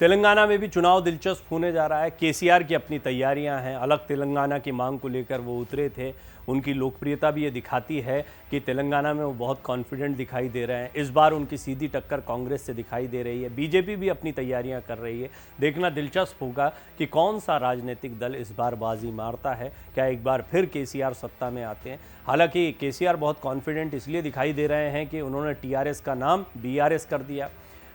तेलंगाना में भी चुनाव दिलचस्प होने जा रहा है। केसीआर की अपनी तैयारियां हैं। अलग तेलंगाना की मांग को लेकर वो उतरे थे। उनकी लोकप्रियता भी ये दिखाती है कि तेलंगाना में वो बहुत कॉन्फिडेंट दिखाई दे रहे हैं। इस बार उनकी सीधी टक्कर कांग्रेस से दिखाई दे रही है। बीजेपी भी अपनी तैयारियां कर रही है। देखना दिलचस्प होगा कि कौन सा राजनीतिक दल इस बार बाजी मारता है। क्या एक बार फिर केसीआर सत्ता में आते हैं? हालांकि केसीआर बहुत कॉन्फिडेंट इसलिए दिखाई दे रहे हैं कि उन्होंने टीआरएस का नाम बीआरएस कर दिया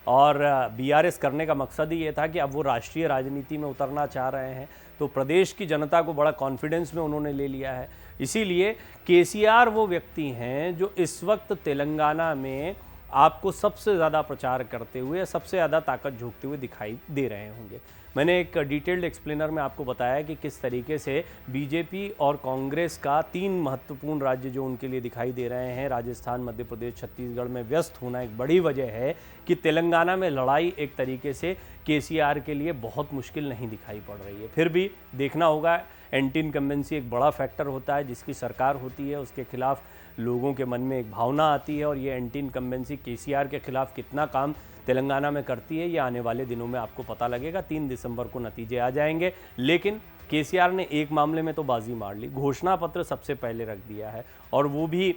और बीआरएस करने का मकसद ही ये था कि अब वो राष्ट्रीय राजनीति में उतरना चाह रहे हैं। तो प्रदेश की जनता को बड़ा कॉन्फिडेंस में उन्होंने ले लिया है। इसीलिए केसीआर वो व्यक्ति हैं जो इस वक्त तेलंगाना में आपको सबसे ज़्यादा प्रचार करते हुए, सबसे ज़्यादा ताकत झोंकते हुए दिखाई दे रहे होंगे। मैंने एक डिटेल्ड एक्सप्लेनर में आपको बताया कि किस तरीके से बीजेपी और कांग्रेस का 3 महत्वपूर्ण राज्य जो उनके लिए दिखाई दे रहे हैं, राजस्थान, मध्य प्रदेश, छत्तीसगढ़ में व्यस्त होना एक बड़ी वजह है कि तेलंगाना में लड़ाई एक तरीके से केसीआर के लिए बहुत मुश्किल नहीं दिखाई पड़ रही है। फिर भी देखना होगा, एंटी इनकम्बेंसी एक बड़ा फैक्टर होता है। जिसकी सरकार होती है उसके खिलाफ लोगों के मन में एक भावना आती है और ये एंटी इनकम्बेंसी केसीआर के खिलाफ कितना काम तेलंगाना में करती है, ये आने वाले दिनों में आपको पता लगेगा। 3 दिसंबर को नतीजे आ जाएंगे। लेकिन केसीआर ने एक मामले में तो बाजी मार ली, घोषणा पत्र सबसे पहले रख दिया है, और वो भी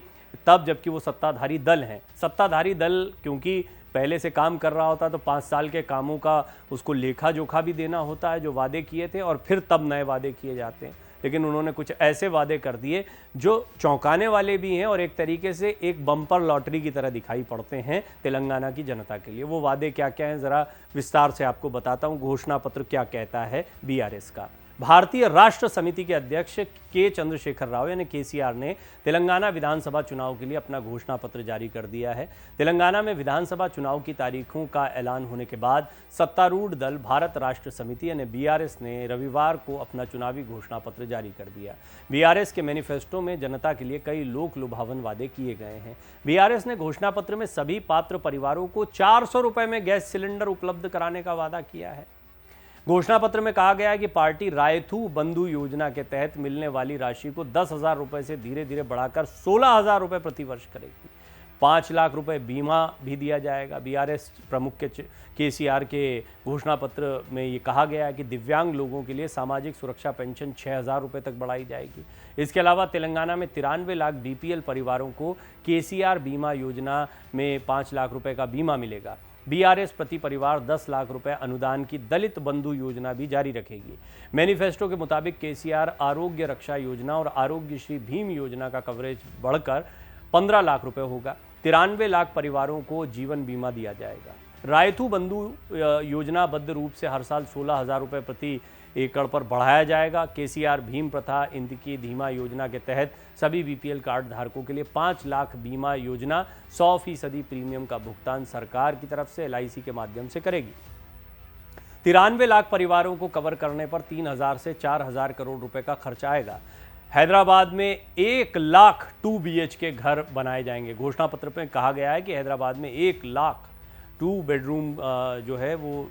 तब जबकि वो सत्ताधारी दल हैं। सत्ताधारी दल क्योंकि पहले से काम कर रहा होता तो 5 साल के कामों का उसको लेखा जोखा भी देना होता है जो वादे किए थे, और फिर तब नए वादे किए जाते हैं। लेकिन उन्होंने कुछ ऐसे वादे कर दिए जो चौंकाने वाले भी हैं और एक तरीके से एक बम्पर लॉटरी की तरह दिखाई पड़ते हैं तेलंगाना की जनता के लिए। वो वादे क्या क्या हैं ज़रा विस्तार से आपको बताता हूँ। घोषणा पत्र क्या कहता है बीआरएस का। भारतीय राष्ट्र समिति के अध्यक्ष के चंद्रशेखर राव यानी केसीआर ने तेलंगाना विधानसभा चुनाव के लिए अपना घोषणा पत्र जारी कर दिया है। तेलंगाना में विधानसभा चुनाव की तारीखों का ऐलान होने के बाद सत्तारूढ़ दल भारत राष्ट्र समिति यानी बीआरएस ने रविवार को अपना चुनावी घोषणा पत्र जारी कर दिया। बीआरएस के मैनिफेस्टो में जनता के लिए कई लोक लुभावन वादे किए गए हैं। बीआरएस ने घोषणा पत्र में सभी पात्र परिवारों को 400 रुपये में गैस सिलेंडर उपलब्ध कराने का वादा किया है। घोषणा पत्र में कहा गया है कि पार्टी रायथू बंधु योजना के तहत मिलने वाली राशि को 10,000 रुपये से धीरे धीरे बढ़ाकर 16,000 रुपये प्रति वर्ष करेगी। 5 लाख रुपए बीमा भी दिया जाएगा। बीआरएस प्रमुख के केसीआर के घोषणा पत्र में ये कहा गया है कि दिव्यांग लोगों के लिए सामाजिक सुरक्षा पेंशन 6,000 रुपये तक बढ़ाई जाएगी। इसके अलावा तेलंगाना में 93 लाख बीपीएल परिवारों को केसीआर बीमा योजना में 5 लाख रुपए का बीमा मिलेगा। बीआरएस प्रति परिवार 10 लाख रुपए अनुदान की दलित बंधु योजना भी जारी रखेगी। मैनिफेस्टो के मुताबिक केसीआर आरोग्य रक्षा योजना और आरोग्य श्री भीम योजना का कवरेज बढ़कर 15 लाख रुपए होगा। 93 लाख परिवारों को जीवन बीमा दिया जाएगा। रायथू बंधु योजना बद्ध रूप से हर साल 16,000 रुपये प्रति एकड़ पर बढ़ाया जाएगा। केसीआर भीम प्रथा इंदिकी धीमा योजना के तहत सभी बीपीएल कार्ड धारकों के लिए 5 लाख बीमा योजना 100% प्रीमियम का भुगतान सरकार की तरफ से एलआईसी के माध्यम से करेगी। 93 लाख परिवारों को कवर करने पर 3,000 से 4,000 करोड़ रुपए का खर्च आएगा। हैदराबाद में 1 लाख 2 BHK घर बनाए जाएंगे। घोषणा पत्र में कहा गया है कि हैदराबाद में 1 लाख 2 बेडरूम जो है वो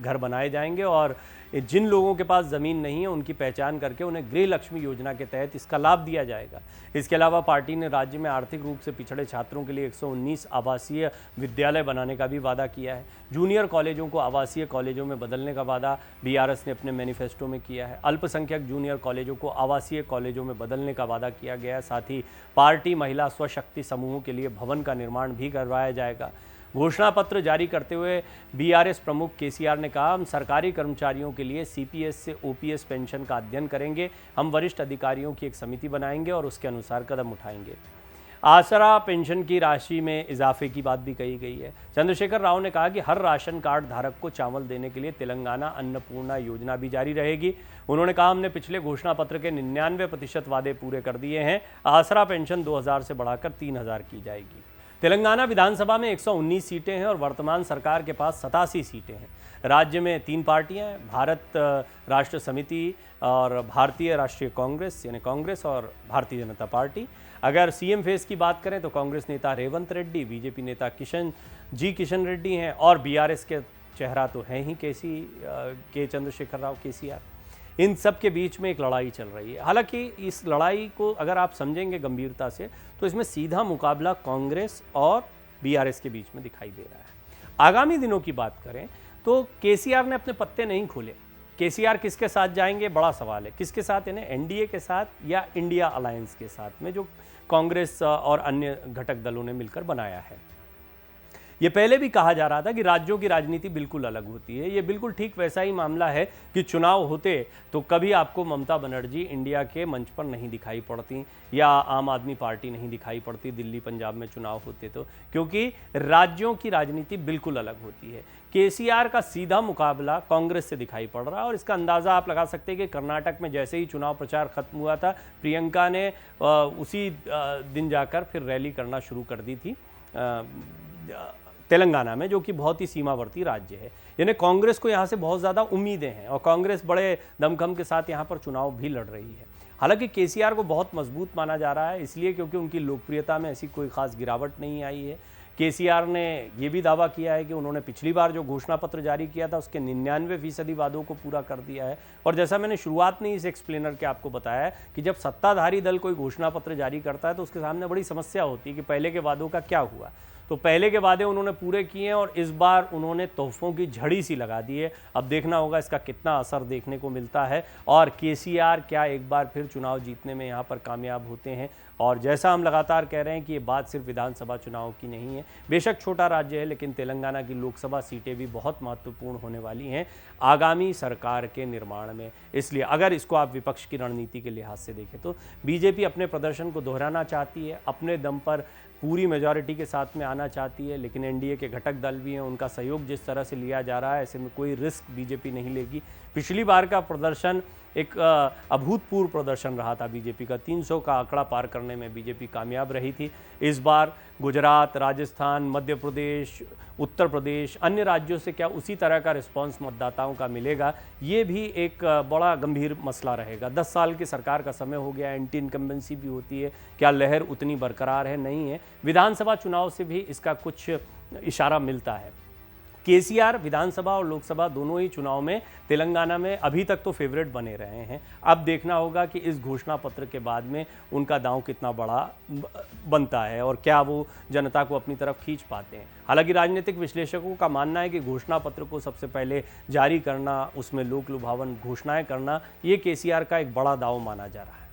घर बनाए जाएंगे, और जिन लोगों के पास ज़मीन नहीं है उनकी पहचान करके उन्हें गृह लक्ष्मी योजना के तहत इसका लाभ दिया जाएगा। इसके अलावा पार्टी ने राज्य में आर्थिक रूप से पिछड़े छात्रों के लिए 119 आवासीय विद्यालय बनाने का भी वादा किया है। जूनियर कॉलेजों को आवासीय कॉलेजों में बदलने का वादा बीआरएस ने अपने मैनिफेस्टो में किया है। अल्पसंख्यक जूनियर कॉलेजों को आवासीय कॉलेजों में बदलने का वादा किया गया है। साथ ही पार्टी महिला स्वशक्ति समूहों के लिए भवन का निर्माण भी करवाया जाएगा। घोषणा पत्र जारी करते हुए बीआरएस प्रमुख केसीआर ने कहा, हम सरकारी कर्मचारियों के लिए सीपीएस से ओपीएस पेंशन का अध्ययन करेंगे। हम वरिष्ठ अधिकारियों की एक समिति बनाएंगे और उसके अनुसार कदम उठाएंगे। आसरा पेंशन की राशि में इजाफे की बात भी कही गई है। चंद्रशेखर राव ने कहा कि हर राशन कार्ड धारक को चावल देने के लिए तेलंगाना अन्नपूर्णा योजना भी जारी रहेगी। उन्होंने कहा, हमने पिछले घोषणा पत्र के 99% वादे पूरे कर दिए हैं। आसरा पेंशन 2,000 से बढ़ाकर 3,000 की जाएगी। तेलंगाना विधानसभा में 119 सीटें हैं और वर्तमान सरकार के पास 87 सीटें हैं। राज्य में 3 पार्टियां हैं, भारत राष्ट्र समिति और भारतीय राष्ट्रीय कांग्रेस यानी कांग्रेस और भारतीय जनता पार्टी। अगर सीएम फेस की बात करें तो कांग्रेस नेता रेवंत रेड्डी, बीजेपी नेता किशन रेड्डी हैं, और बीआरएस के चेहरा तो हैं ही के चंद्रशेखर राव केसीआर। इन सब के बीच में एक लड़ाई चल रही है। हालांकि इस लड़ाई को अगर आप समझेंगे गंभीरता से तो इसमें सीधा मुकाबला कांग्रेस और बीआरएस के बीच में दिखाई दे रहा है। आगामी दिनों की बात करें तो केसीआर ने अपने पत्ते नहीं खोले। केसीआर किसके साथ जाएंगे, बड़ा सवाल है। किसके साथ, इन्हें एनडीए के साथ या इंडिया अलायंस के साथ में, जो कांग्रेस और अन्य घटक दलों ने मिलकर बनाया है। ये पहले भी कहा जा रहा था कि राज्यों की राजनीति बिल्कुल अलग होती है। ये बिल्कुल ठीक वैसा ही मामला है कि चुनाव होते तो कभी आपको ममता बनर्जी इंडिया के मंच पर नहीं दिखाई पड़ती या आम आदमी पार्टी नहीं दिखाई पड़ती दिल्ली पंजाब में चुनाव होते तो, क्योंकि राज्यों की राजनीति बिल्कुल अलग होती है। केसीआर का सीधा मुकाबला कांग्रेस से दिखाई पड़ रहा है और इसका अंदाज़ा आप लगा सकते हैं कि कर्नाटक में जैसे ही चुनाव प्रचार खत्म हुआ था, प्रियंका ने उसी दिन जाकर फिर रैली करना शुरू कर दी थी तेलंगाना में, जो कि बहुत ही सीमावर्ती राज्य है। यानी कांग्रेस को यहाँ से बहुत ज़्यादा उम्मीदें हैं और कांग्रेस बड़े दमखम के साथ यहाँ पर चुनाव भी लड़ रही है। हालांकि केसीआर को बहुत मजबूत माना जा रहा है, इसलिए क्योंकि उनकी लोकप्रियता में ऐसी कोई खास गिरावट नहीं आई है। केसीआर ने ये भी दावा किया है कि उन्होंने पिछली बार जो घोषणा पत्र जारी किया था उसके 99% वादों को पूरा कर दिया है। और जैसा मैंने शुरुआत में इस एक्सप्लेनर के आपको बताया है कि जब सत्ताधारी दल कोई घोषणा पत्र जारी करता है तो उसके सामने बड़ी समस्या होती है कि पहले के वादों का क्या हुआ। तो पहले के वादे उन्होंने पूरे किए हैं और इस बार उन्होंने तोहफों की झड़ी सी लगा दी है। अब देखना होगा इसका कितना असर देखने को मिलता है और केसीआर क्या एक बार फिर चुनाव जीतने में यहाँ पर कामयाब होते हैं। और जैसा हम लगातार कह रहे हैं कि ये बात सिर्फ विधानसभा चुनाव की नहीं है, बेशक छोटा राज्य है लेकिन तेलंगाना की लोकसभा सीटें भी बहुत महत्वपूर्ण होने वाली हैं आगामी सरकार के निर्माण में। इसलिए अगर इसको आप विपक्ष की रणनीति के लिहाज से देखें तो बीजेपी अपने प्रदर्शन को दोहराना चाहती है, अपने दम पर पूरी मेजॉरिटी के साथ में आना चाहती है, लेकिन एनडीए के घटक दल भी हैं, उनका सहयोग जिस तरह से लिया जा रहा है ऐसे में कोई रिस्क बीजेपी नहीं लेगी। पिछली बार का प्रदर्शन एक अभूतपूर्व प्रदर्शन रहा था बीजेपी का, 300 का आंकड़ा पार करने में बीजेपी कामयाब रही थी। इस बार गुजरात, राजस्थान, मध्य प्रदेश, उत्तर प्रदेश, अन्य राज्यों से क्या उसी तरह का रिस्पांस मतदाताओं का मिलेगा, ये भी एक बड़ा गंभीर मसला रहेगा। 10 साल की सरकार का समय हो गया, एंटी इनकम्बेंसी भी होती है, क्या लहर उतनी बरकरार है, नहीं है। विधानसभा चुनाव से भी इसका कुछ इशारा मिलता है। केसीआर विधानसभा और लोकसभा दोनों ही चुनाव में तेलंगाना में अभी तक तो फेवरेट बने रहे हैं। अब देखना होगा कि इस घोषणा पत्र के बाद में उनका दांव कितना बड़ा बनता है और क्या वो जनता को अपनी तरफ खींच पाते हैं। हालांकि राजनीतिक विश्लेषकों का मानना है कि घोषणा पत्र को सबसे पहले जारी करना, उसमें लोक लुभावन घोषणाएं करना, ये केसीआर का एक बड़ा दांव माना जा रहा है।